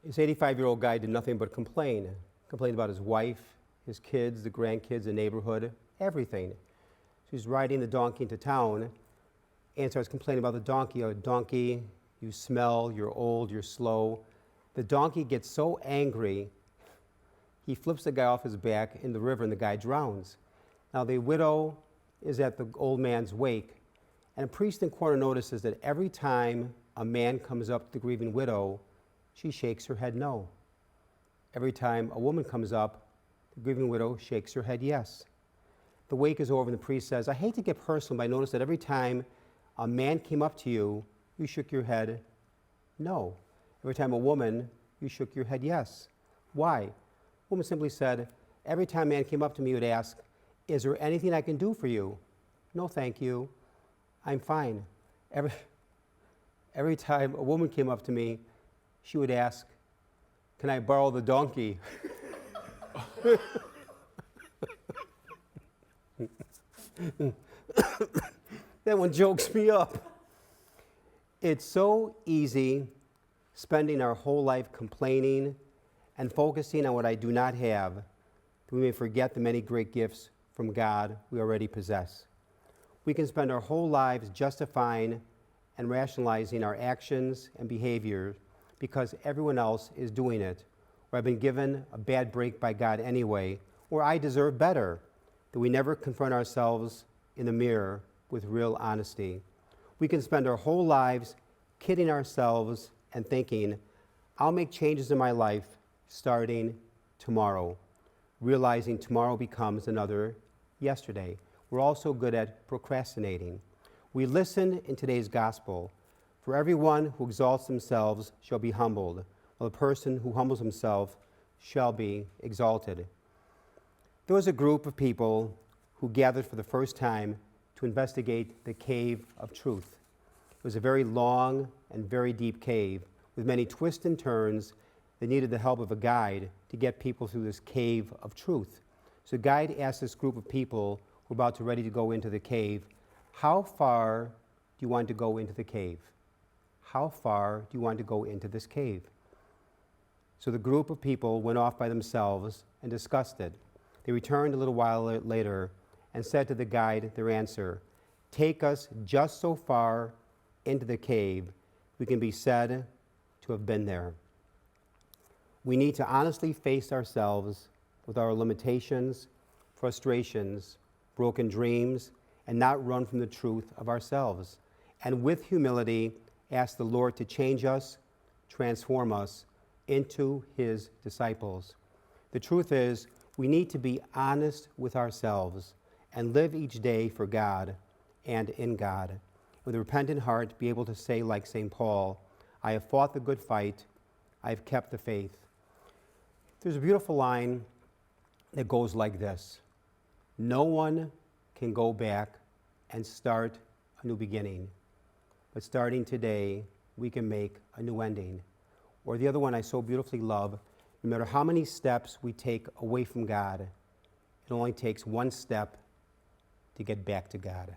This 85-year-old guy did nothing but complain. Complained about his wife, his kids, the grandkids, the neighborhood, everything. So he's riding the donkey into town and starts complaining about the donkey. Oh, donkey, you smell, you're old, you're slow. The donkey gets so angry, he flips the guy off his back in the river and the guy drowns. Now the widow is at the old man's wake, and a priest in the corner notices that every time a man comes up to the grieving widow, she shakes her head no. Every time a woman comes up, the grieving widow shakes her head yes. The wake is over and the priest says, I hate to get personal, but I noticed that every time a man came up to you, you shook your head no. Every time a woman, you shook your head yes. Why? The woman simply said, every time a man came up to me, he would ask, is there anything I can do for you? No, thank you. I'm fine. Every time a woman came up to me, she would ask, can I borrow the donkey? That one jokes me up. It's so easy spending our whole life complaining and focusing on what I do not have, that we may forget the many great gifts from God we already possess. We can spend our whole lives justifying and rationalizing our actions and behavior because everyone else is doing it, or I've been given a bad break by God anyway, or I deserve better, that we never confront ourselves in the mirror with real honesty. We can spend our whole lives kidding ourselves and thinking, I'll make changes in my life starting tomorrow, realizing tomorrow becomes another yesterday. We're also good at procrastinating. We listen in today's gospel, for everyone who exalts themselves shall be humbled, while the person who humbles himself shall be exalted. There was a group of people who gathered for the first time to investigate the cave of truth. It was a very long and very deep cave with many twists and turns that needed the help of a guide to get people through this cave of truth. So the guide asked this group of people who were ready to go into the cave, how far do you want to go into the cave? How far do you want to go into this cave? So the group of people went off by themselves and discussed it. They returned a little while later and said to the guide their answer, take us just so far into the cave we can be said to have been there. We need to honestly face ourselves with our limitations, frustrations, broken dreams, and not run from the truth of ourselves. And with humility, ask the Lord to change us, transform us into his disciples. The truth is, we need to be honest with ourselves and live each day for God and in God. With a repentant heart, be able to say like St. Paul, I have fought the good fight, I have kept the faith. There's a beautiful line that goes like this: no one can go back and start a new beginning, but starting today, we can make a new ending. Or the other one I so beautifully love, no matter how many steps we take away from God, it only takes one step to get back to God.